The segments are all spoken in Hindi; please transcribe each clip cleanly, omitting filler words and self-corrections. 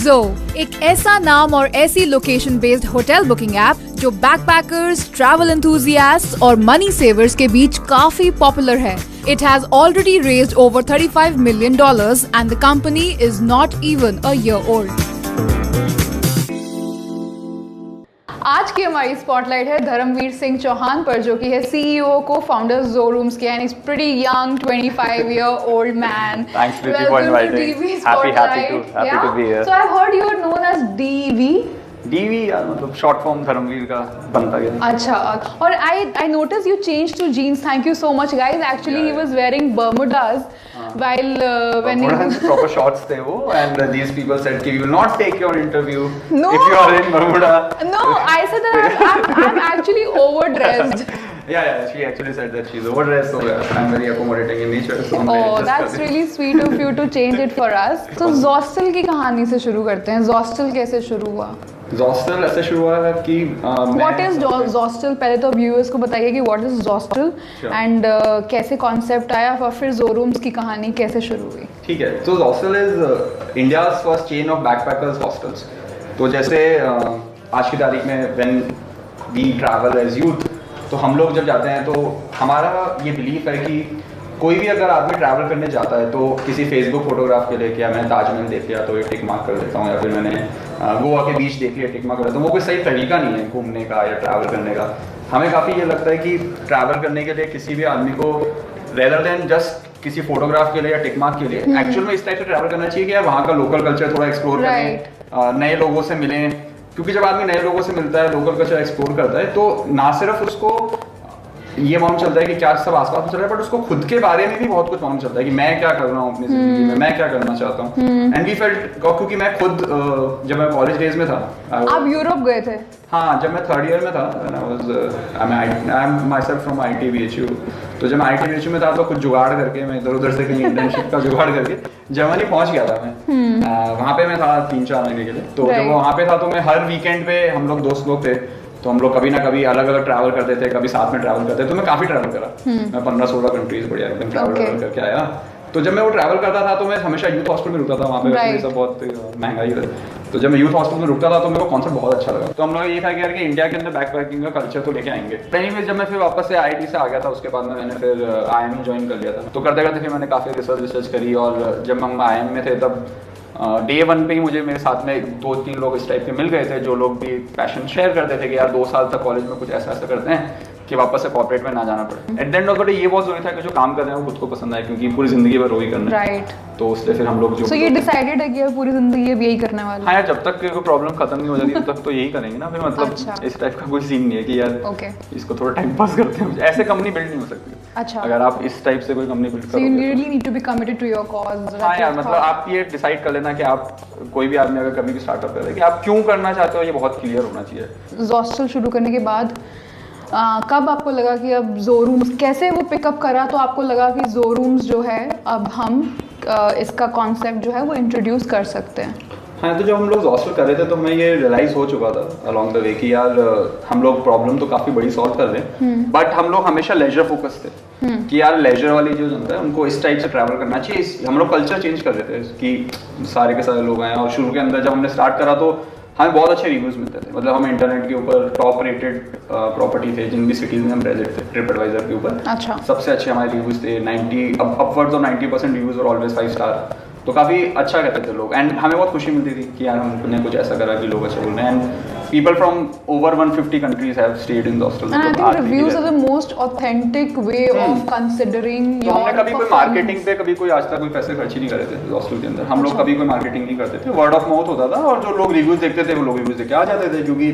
एक ऐसा नाम और ऐसी location based hotel booking app जो बैकपैकर्स, ट्रैवल एंथुसियास्ट्स और मनी सेवर्स के बीच काफी पॉपुलर है। It has already raised over $35 million and the company is not even a year old. आज की हमारी स्पॉटलाइट है धर्मवीर सिंह चौहान पर, जो कि है सीईओ को फाउंडर ज़ोरूम्स के, and he's pretty young, 25-year-old man. Thanks Priti for inviting. Happy to be here. So I've heard you are known as DV. DV यार मतलब शॉर्ट फॉर्म धर्मवीर का बनता गया। अच्छा, और I noticed you changed to jeans. Thank you so much guys. Actually he was wearing Bermudas while when proper shorts थे वो, and these people said कि we will not take your interview if you are in Bermuda. No, I said that I'm actually overdressed. Yeah, she actually said that she's overdressed, so I'm very accommodating in nature. So that's really sweet of you to change it for us. तो Zostel की कहानी से शुरू करते हैं। Zostel कैसे शुरू हुआ? Zostel ऐसे शुरू हुआ है कि What is Zostel? पहले तो व्यूअर्स को बताइए कि What is Zostel and कैसे कॉन्सेप्ट आया और फिर ज़ोरूम्स की कहानी कैसे शुरू हुई? ठीक है, तो Zostel is India's first chain of backpackers hostels. तो जैसे आज की तारीख में when we travel as youth, तो हम लोग जब जाते हैं तो हमारा ये बिलीफ है कि कोई भी अगर आदमी ट्रैवल करने जाता है तो किसी फेसबुक फोटोग्राफ के लिए क्या मैं ताजमहल देख लिया तो ये टिक मार्क कर देता हूँ, या फिर मैंने गोवा के बीच देख लिया टिक मार्क कर देता हूँ, वो कोई सही तरीका नहीं है घूमने का या ट्रैवल करने का। हमें काफ़ी ये लगता है कि ट्रैवल करने के लिए किसी भी आदमी को रेदर देन जस्ट किसी फोटोग्राफ के लिए या टिक मार्क के लिए एक्चुअल में इस टाइप से ट्रैवल करना चाहिए कि यार वहाँ का लोकल कल्चर थोड़ा एक्सप्लोर करें, नए लोगों से मिलें, क्योंकि जब आदमी नए लोगों से मिलता है, लोकल कल्चर एक्सप्लोर करता है, तो ना सिर्फ उसको ये मालूम चलता है कि क्या सब आसपास में चल रहा है, बट उसको खुद के बारे में भी बहुत कुछ मालूम चलता है कि मैं क्या कर रहा हूँ अपनी जिंदगी में, मैं क्या करना चाहता हूँ। एंड वी फेल्ट, क्योंकि मैं खुद जब मैं कॉलेज डेज में था, आप यूरोप गए थे? हाँ, जब मैं थर्ड ईयर में था, I am my self from IIT-BHU, तो जब मैं IIT-BHU में था तो कुछ जुगाड़ करके मैं इधर उधर से कहीं इंटर्नशिप का जुगाड़ करके जर्मनी पहुंच गया था मैं। वहाँ पे मैं था 3-4 महीने के लिए। तो जब वहाँ पे था तो मैं हर वीकेंड पे, हम लोग दोस्त लोग थे तो हम लोग कभी ना कभी अलग अलग ट्रैवल करते थे, कभी साथ में ट्रैवल करते थे, तो मैं काफ़ी ट्रैवल करा। मैं 15-16 कंट्रीज बढ़िया एकदम ट्रैवल करके आया। तो जब मैं वो ट्रैवल करता था तो मैं हमेशा यूथ हॉस्टल में रुकता था, वहाँ पे वैसे सब बहुत महंगाई है, तो जब मैं यूथ हॉस्टल में रुकता था तो मेरे को कॉन्सेप्ट बहुत अच्छा लगा। तो हम लोग ये था कि यार कि इंडिया के अंदर बैकपैकिंग का कल्चर तो लेके आएंगे। एनीवेज जब मैं फिर वापस से IIT से आ गया था, उसके बाद में मैंने फिर IIM ज्वाइन कर लिया था। तो करते करते फिर मैंने काफ़ी रिसर्च करी, और जब हम IIM में थे तब डे 1 पे ही मुझे मेरे साथ में 2-3 लोग इस टाइप के मिल गए थे जो लोग भी पैशन शेयर करते थे कि यार 2 साल तक कॉलेज में कुछ ऐसा करते हैं कि वापस से कॉर्पोरेट में ना जाना पड़े। At the end of the day ये बहुत जरूरी था कि जो काम कर रहे हैं वो खुद को पसंद आए, क्योंकि पूरी जिंदगी भर वही करना है। राइट। तो उससे फिर हम लोग जो ये डिसाइडेड है कि पूरी जिंदगी अब यही करने वाले हैं। हाँ यार, जब तक कोई प्रॉब्लम खत्म नहीं हो जाती तब तक तो यही करेंगे ना फिर, मतलब इस टाइप का कोई सीन नहीं है कि यार इसको थोड़ा टाइम पास करते हैं, ऐसे कंपनी बिल्ड नहीं हो सकती। अच्छा, अगर आप इस टाइप से कोई कंपनी बिल्ड करोगे, you really need to be committed to your cause। हाँ यार, मतलब आप ये डिसाइड कर लेना कि आप, कोई भी आदमी अगर कभी भी स्टार्टअप कर रहे हैं कि आप क्यों करना चाहते हो, ये बहुत क्लियर होना चाहिए। Zostel शुरू करने के बाद कब आपको लगा कि अब ज़ोरूम्स, कैसे वो पिकअप करा तो आपको लगा कि ज़ोरूम्स जो है अब हम इसका कॉन्सेप्ट जो है वो इंट्रोड्यूस कर सकते हैं? हाँ, तो जब हम लोग Zostel कर रहे थे तो मैं ये रियलाइज़ हो चुका था अलॉन्ग द वे कि यार हम लोग प्रॉब्लम तो काफ़ी बड़ी सॉल्व कर रहे हैं, बट हम लोग हमेशा लेजर फोकस थे कि यार लेजर वाली जो जनता है उनको इस टाइप से ट्रैवल करना चाहिए। हम लोग कल्चर चेंज कर रहे थे कि सारे के सारे लोग आए, और शुरू के अंदर जब हमने स्टार्ट करा तो हमें बहुत अच्छे रिव्यूज़ मिलते थे। मतलब हम इंटरनेट के ऊपर टॉप रेटेड प्रॉपर्टी थे जिन भी सिटीज़ में हम प्रेजेंट थे, TripAdvisor के ऊपर। अच्छा। सबसे अच्छे हमारे रिव्यूज़ थे, 90 अपवर्ड्स ऑफ 90% रिव्यूज़ और ऑलवेज 5 स्टार, तो काफ़ी अच्छा कहते थे लोग। एंड हमें बहुत खुशी मिलती थी कि यार हमने कुछ ऐसा करा कि लोग अच्छा बोल रहे हैं। And people from over 150 countries have stayed in Zostel. And I think reviews are the most authentic way of considering your हमने कभी कोई मार्केटिंग पे कभी कोई आज तक कोई पैसे खर्च ही नहीं करे थे Zostel के अंदर। हम लोग कभी कोई मार्केटिंग नहीं करते थे, वर्ड ऑफ माउथ होता था, और जो लोग रिव्यूज देखते थे वो लोग रिव्यूज देख के आ जाते थे, क्योंकि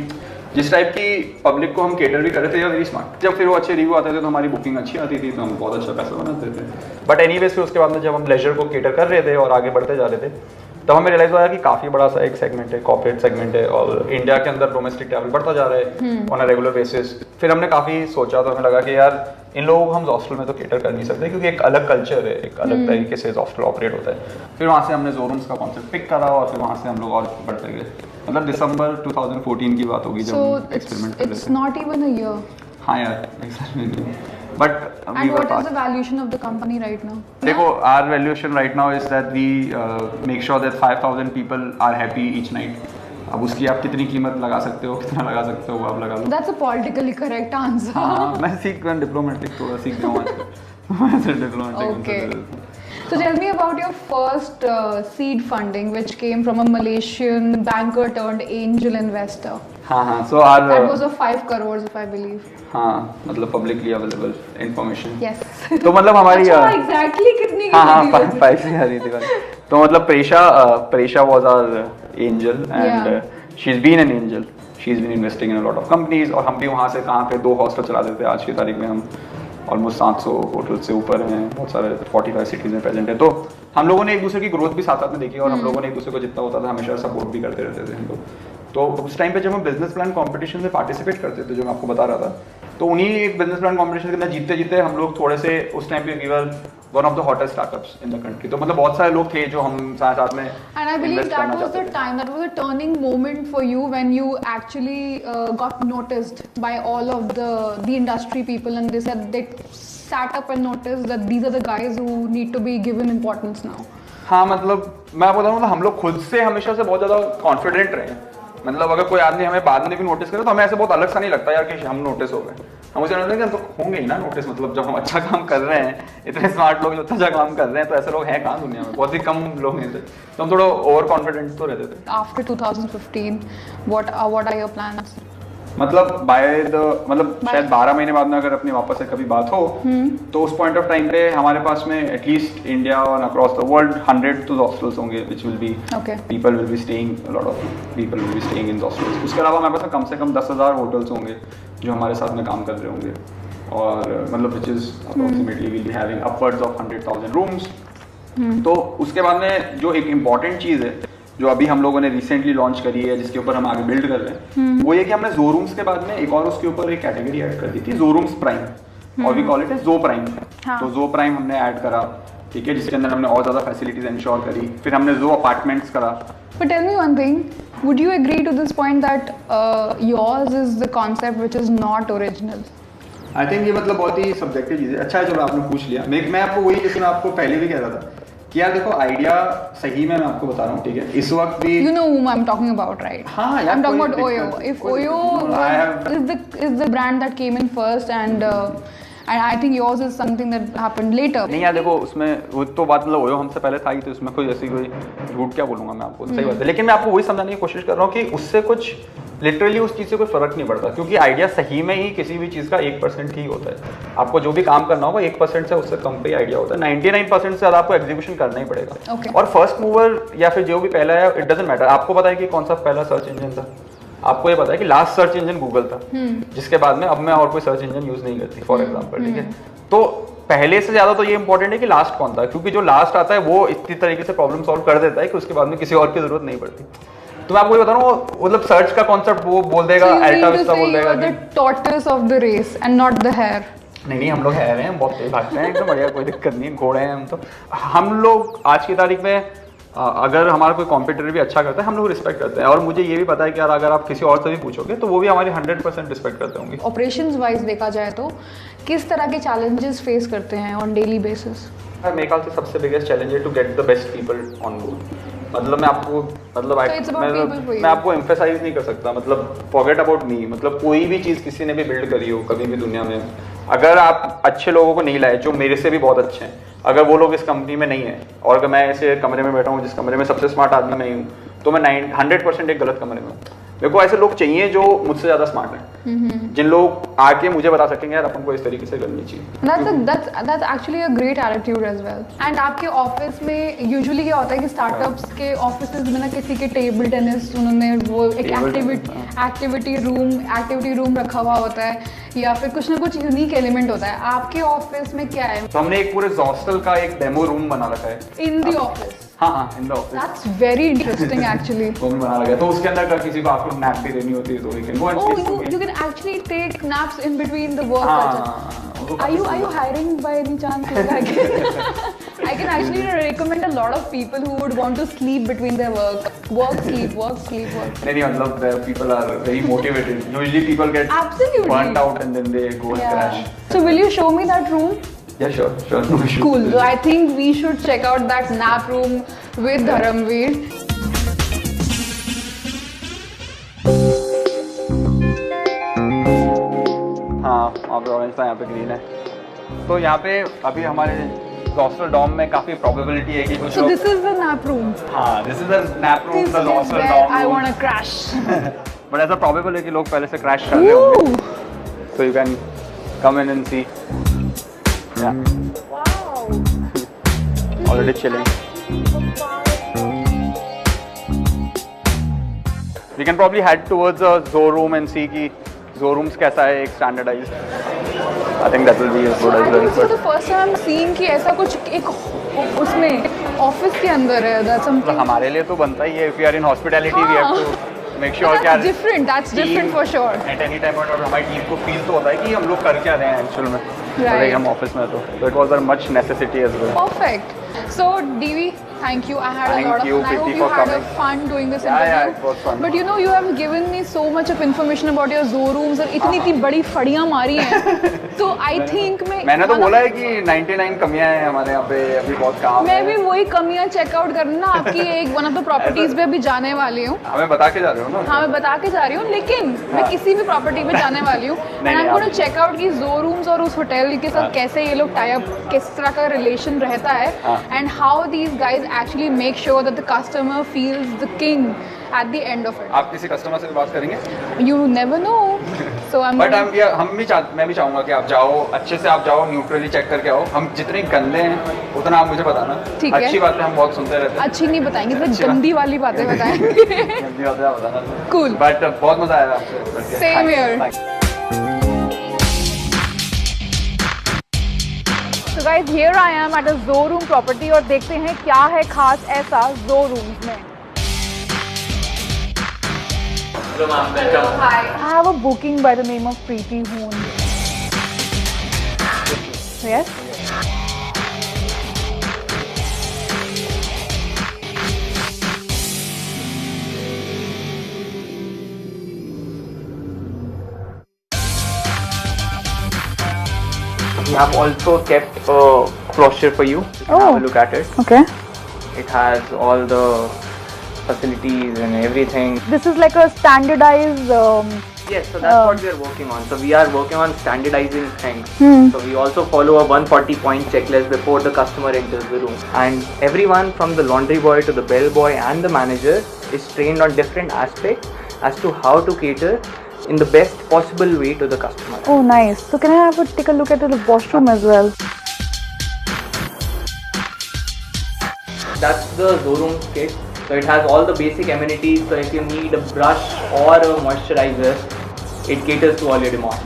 जिस टाइप की पब्लिक को हम केटर भी कर रहे थे, वेरी स्मार्ट। जब फिर वो अच्छे रिव्यू आते थे तो हमारी बुकिंग अच्छी आती थी, तो हम बहुत अच्छा पैसा बनाते थे। बट एनीवेज फिर उसके बाद में जब हम लेजर को केटर कर रहे थे और आगे बढ़ते जा रहे थे, तब हमें रियलाइज हुआ कि काफ़ी बड़ा सा एक सेगमेंट है, कॉर्पोरेट सेगमेंट है, और इंडिया के अंदर डोमेस्टिक ट्रैवल बढ़ता जा रहा है ऑन अ रेगुलर बेसिस। फिर हमने काफ़ी सोचा, तो हमें लगा कि यार इन लोगों को हम Zostel में तो केटर कर नहीं सकते, क्योंकि एक अलग कल्चर है, एक अलग तरीके से Zostel ऑपरेट होता है। फिर वहाँ से हमने ज़ोरूम्स का कॉन्सेप्ट पिक करा, और फिर वहाँ से हम लोग और बढ़ते गए। मतलब दिसंबर 2014 की बात होगी जब एक्सपेरिमेंट कर रहे थे। It's not even a year. हाँ यार, exactly। But And what is the valuation of the company right now? देखो, our valuation right now is that we make sure that 5,000 people are happy each night. अब उसकी आप कितनी कीमत लगा सकते हो, कितना लगा सकते हो, वो आप लगा लो. That's a politically correct answer. हाँ, मैं सीख गया डिप्लोमेटिक, थोड़ा सीख गया हूँ मैं diplomatic. Okay. So tell me about your first seed funding, which came from a Malaysian banker turned angel investor. हाँ, so our That was of 5 crores, if I believe. हाँ, मतलब publicly available information. Yes. तो मतलब हमारी अच्छा, exactly कितनी की हाँ, थी? 5 से आ रही थी. तो मतलब Presha was our angel and she's been an angel. She's been investing in a lot of companies और हम भी वहाँ से कहाँ पे 2 हॉस्टल चला देते हैं. आज की तारीख में हम ऑलमोस्ट 700 होटल से ऊपर हैं, बहुत सारे 45 सिटीज़ में प्रेजेंट है. तो हम लोगों ने एक दूसरे की ग्रोथ भी साथ साथ में देखी और हम लोगों ने एक दूसरे को जितना होता था हमेशा सपोर्ट भी करते रहते थे हम लोग. तो उस टाइम पे जब हम बिजनेस प्लान कंपटीशन में पार्टिसिपेट करते थे, जो मैं आपको बता रहा था, तो उन्हीं एक बिजनेस प्लान कंपटीशन के अंदर जीतते जीतते हम लोग थोड़े से उस टाइम पे we were one of the hottest startups in the country. तो मतलब बहुत सारे लोग थे जो हम साथ में. And I believe that was the time, that was a turning moment for you when you actually got noticed by all of the industry people, and they said they sat up and noticed that these are the guys who need to be given importance now. हाँ, मतलब मैं बोल रहा हूँ, हम लोग खुद से हमेशा से बहुत ज़्यादा कॉन्फिडेंट रहे. मतलब अगर कोई आदमी हमें बाद में भी नोटिस करे तो हमें ऐसे बहुत अलग सा नहीं लगता यार कि हम नोटिस हो गए. हम उसे लगता है कि हम तो होंगे ही ना नोटिस. मतलब जब हम अच्छा काम कर रहे हैं, इतने स्मार्ट लोग जो अच्छा काम कर रहे हैं, तो ऐसे लोग हैं कहाँ दुनिया में, बहुत ही कम लोग हैं. तो हम थोड़ा ओवर कॉन्फिडेंट तो रहते थे. After 2015, what are your plans? मतलब शायद 12 महीने बाद में अगर अपनी वापस से कभी बात हो, तो उस पॉइंट ऑफ टाइम पे हमारे पास में एटलीस्ट इंडिया और अक्रॉस द वर्ल्ड 100 हॉस्टल्स होंगे which will be people will be staying, a lot of people will be staying in hostels. उसके अलावा हमारे पास कम से कम 10,000 होटल्स होंगे जो हमारे साथ में काम कर रहे होंगे. और मतलब which is approximately will be having upwards of 100,000 rooms. तो उसके बाद में जो एक इम्पॉर्टेंट चीज़ है जो अभी हम लोगों ने रिसेंटली लॉन्च करी है, जिसके ऊपर हम आगे बिल्ड कर रहे हैं, वो ये कि हमने ज़ोरूम्स के बाद में एक और उसके ऊपर एक कैटेगरी ऐड कर दी थी, ज़ोरूम्स प्राइम, और वी कॉल इट एज ज़ो प्राइम. तो ज़ो प्राइम हमने ऐड करा, ठीक है, जिसके अंदर हमने और ज़्यादा फैसिलिटीज इंश्योर करी. फिर हमने ज़ो अपार्टमेंट्स करा. But tell me one thing, would you agree to this point that yours is the concept which is not original? I think ये मतलब बहुत ही सब्जेक्टिव चीज़ है. अच्छा है, चलो आपने पूछ लिया. मैं आपको वही, जैसे मैं आपको पहले भी कह रहा था कि यार देखो, आइडिया सही में मैं आपको बता रहा हूँ, ठीक है, इस वक्त भी. You know whom I'm talking about, right? हाँ यार, I'm talking about Oyo. If Oyo is the brand that came in first, and I think yours is something that happened later. नहीं यार देखो, उसमें वो तो बात मतलब ओयो हमसे पहले था ही, तो उसमें कोई ऐसी कोई झूठ क्या बोलूँगा मैं आपको, सही बात है. लेकिन मैं आपको वही समझाने की कोशिश कर रहा हूँ कि उससे कुछ लिटरली उस चीज़ से कोई फर्क नहीं पड़ता, क्योंकि आइडिया सही में ही किसी भी चीज़ का 1% ही होता है. आपको जो भी काम करना होगा 1% से उससे कम पे ही आइडिया होता है. 99% से ज़्यादा आपको एग्जीक्यूशन करना ही पड़ेगा. और फर्स्ट मूवर या फिर जो भी पहला है, इट डजंट मैटर. आपको पता है कि कौन सा पहला सर्च इंजन था, आपको ये पता है कि लास्ट सर्च इंजन गूगल था, जिसके बाद में अब मैं और कोई सर्च इंजन यूज नहीं करती, फॉर एग्जाम्पल, ठीक है. तो पहले से ज्यादा तो ये इंपॉर्टेंट है कि लास्ट कौन था, क्योंकि जो लास्ट आता है वो इतनी तरीके से प्रॉब्लम सॉल्व कर देता है कि उसके बाद में किसी और की जरूरत नहीं पड़ती. तो मैं आपको ये बता रहा हूँ, मतलब सर्च का कॉन्सेप्ट वो बोल देगा, अल्टा विस्टा बोल देगा कि tortoise of the race and not the hare. नहीं, हम लोग हरे हैं, बहुत तेज भागते हैं, एकदम बढ़िया, कोई दिक्कत नहीं, घोड़े हैं हम. तो हम लोग आज की तारीख में अगर हमारा कोई कॉम्पिटिटर भी अच्छा करता है, हम लोग रिस्पेक्ट करते हैं. और मुझे ये भी पता है कि यार अगर आप किसी और से भी पूछोगे तो वो भी हमारी 100% रिस्पेक्ट करते होंगे. ऑपरेशंस वाइज देखा जाए तो किस तरह के चैलेंजेस फेस करते हैं ऑन डेली बेसिस? मेरे ख्याल से सबसे बिगेस्ट चैलेंज है to get the best people on board. मतलब मैं आपको मैं आपको एम्फेसाइज नहीं कर सकता. मतलब फॉरगेट अबाउट मी, मतलब कोई भी चीज़ किसी ने भी बिल्ड करी हो कभी भी दुनिया में, अगर आप अच्छे लोगों को नहीं लाए जो मेरे से भी बहुत अच्छे हैं, अगर वो लोग इस कंपनी में नहीं है, और अगर मैं ऐसे कमरे में बैठा हूँ जिस कमरे में सबसे स्मार्ट आदमी मैं ही हूँ, तो मैं 100% एक गलत कमरे में हूँ. मेरे को ऐसे लोग चाहिए जो मुझसे ज़्यादा स्मार्ट हैं, जिन लोग आके मुझे बता सकेंगे यार अपन को इस तरीके से करनी चाहिए. That's actually a great attitude as well. And आपके ऑफिस में यूजुअली क्या होता है कि स्टार्टअप्स के ऑफिसेज में ना किसी के टेबल टेनिस उन्होंने वो एक एक्टिविटी रूम रखा हुआ होता है, या फिर कुछ ना कुछ यूनिक एलिमेंट होता है. आपके ऑफिस में क्या है? तो हमने एक पूरे हॉस्टल का एक डेमो रूम बना रखा है इन द ऑफिस. हाँ, in the office. That's very interesting actually. वो भी बना लगा, तो उसके अंदर अगर किसी को आपको नैप भी देनी होती है तो you can go and sleep. You can actually take naps in between the work. Are you hiring by any chance? I can actually recommend a lot of people who would want to sleep between their work, sleep, work. नहीं मतलब the people are very motivated. Usually people get Absolutely burnt out and then they go and crash. So will you show me that room? Yeah, sure. No issues. Cool. So I think we should check out that nap room with Dharamveer. हाँ, वहाँ पे ऑरेंज था, यहाँ पे ग्रीन है। तो यहाँ पे अभी हमारे Zostel Dome में काफी probability है कि कुछ So this is the nap room. हाँ, this is the nap room, the Zostel where Dome I room. want to crash. But ऐसा probable है कि लोग पहले से crash कर रहे होंगे. So you can come in and see. Yeah. Wow. Already chilling. We can probably head towards a zoo room and see कि zoo rooms कैसा है एक standardized. I think that will be as good as well. This is the first time I'm seeing कि ऐसा कुछ एक उसमें ऑफिस के अंदर है. That's something. हमारे लिए तो बनता ही है. If we are in hospitality, we have to make sure कि that's different for sure. At any time और हमारी टीम को feel तो होता है कि हम लोग कर क्या रहे हैं actual में. Right. हम ऑफिस में तो. So it was a much necessity as well. Perfect. So DV, thank you. I had Thank a lot of you, fun. I hope Preeti, you for had coming. fun doing this Yeah, interview. it was fun. But you know, you have given me so much of information about your zoo rooms और इतनी बड़ी फड़ियाँ मारी हैं. So I think मैंने तो बोला है कि 99 कमियां हैं हमारे यहाँ पे, अभी बहुत काम मैं है. भी वही कमियाँ चेकआउट करना आपकी एक वन ऑफ द प्रॉपर्टीज पे अभी जाने वाली हूँ. हमें बता के जा रहे हो ना? हाँ मैं बता के जा रही हूँ, लेकिन मैं किसी भी प्रॉपर्टी पे जाने वाली हूँ. And I am going to check out कि zoo rooms और उस होटल के साथ कैसे ये लोग टाई अप, किस तरह का रिलेशन रहता है, and how these guys actually make sure that the customer feels the king at the end of it. आप किसी कस्टमर से भी बात करेंगे? You never know. So I'm. But मैं भी चाहूँगा कि आप जाओ, अच्छे से आप जाओ, न्यूट्रली चेक करके आओ. हम जितने गंदे हैं उतना आप मुझे बताना. ठीक है. अच्छी बातें हम बहुत सुनते रहते हैं. अच्छी नहीं बताएंगे, तो गंदी वाली बातें बताएंगे. गंदी बातें आप बताना. Cool. But बहुत मजा आया आपसे. Same here. So guys, here I am at a zoo room property और देखते हैं क्या है खास ऐसा zoo rooms में. Hello ma'am, Hello, hi. I have a booking by the name of Preeti Hoon. Yes? We have also kept a brochure for you. You can have a look at it. Okay. It has all the facilities and everything. This is like a standardized. Yes, so that's what we are working on. So we are working on standardizing things. So we also follow a 140-point checklist before the customer enters the room. And everyone from the laundry boy to the bellboy and the manager is trained on different aspects as to how to cater in the best possible way to the customer. Oh, nice. So can I take a look at the washroom as well? That's the zoo room kit. So it has all the basic amenities. So if you need a brush or a moisturizer, it caters to all your demands.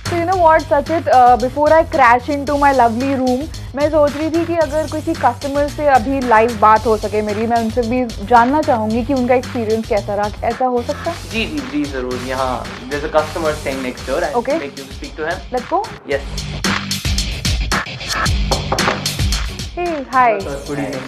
So you know what, Sachit, before I crash into my lovely room, मैं सोच रही थी कि अगर किसी कस्टमर से अभी लाइव बात हो सके मेरी, मैं उनसे भी जानना चाहूँगी कि उनका एक्सपीरियंस कैसा रहा. ऐसा हो सकता है? जी जरूर. यहाँ there's a customer staying next door. I'll make you speak to him. Let's go. Yes. Hey, hi. Good evening.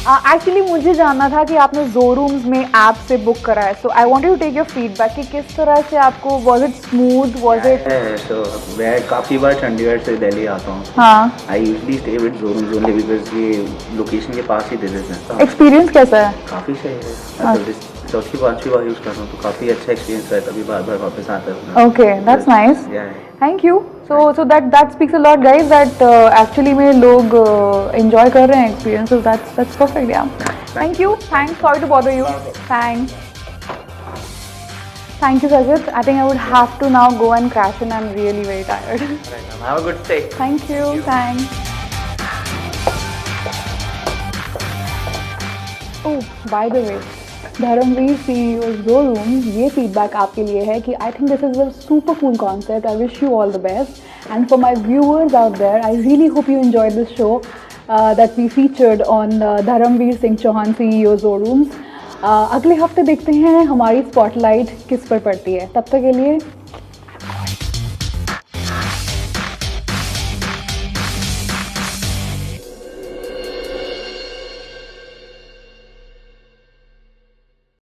Actually मुझे जानना था कि आपने zoo rooms में ऐप से बुक करा है, so I wanted to take your feedback कि किस तरह से आपको, was it smooth, was it? तो मैं काफ़ी बार चंडीगढ़ से दिल्ली आता हूँ. हाँ. I usually stay with zoo rooms only because ये लोकेशन के पास ही दे देते हैं. एक्सपीरियंस कैसा है? काफ़ी सही है. चौथी पांचवी बार यूज़ कर रहा हूँ तो काफ़ी अच्छा एक्सपीरियंस रहता है. अभी बार बार वापस आता है. Okay, that's nice. Thank you. So that speaks a lot, guys, that actually में लोग enjoy कर रहे हैं experience. So that's perfect, yeah. Thank you. Thanks. Sorry to bother you. Thanks. Thank you, Sajid. I think I would have to now go and crash in. I'm really very tired. Right, have a good stay. Thank you. Thanks. Oh, by the way, Dharamveer CEO's zoo room, ये feedback आपके लिए है कि I think this is a super cool concept. I wish you all the best. And for my viewers out there, I really hope you enjoyed this show that we featured on Dharamveer Singh Chauhan CEO's zoo rooms. अगले हफ्ते देखते हैं हमारी स्पॉटलाइट किस पर पड़ती है. तब तक के लिए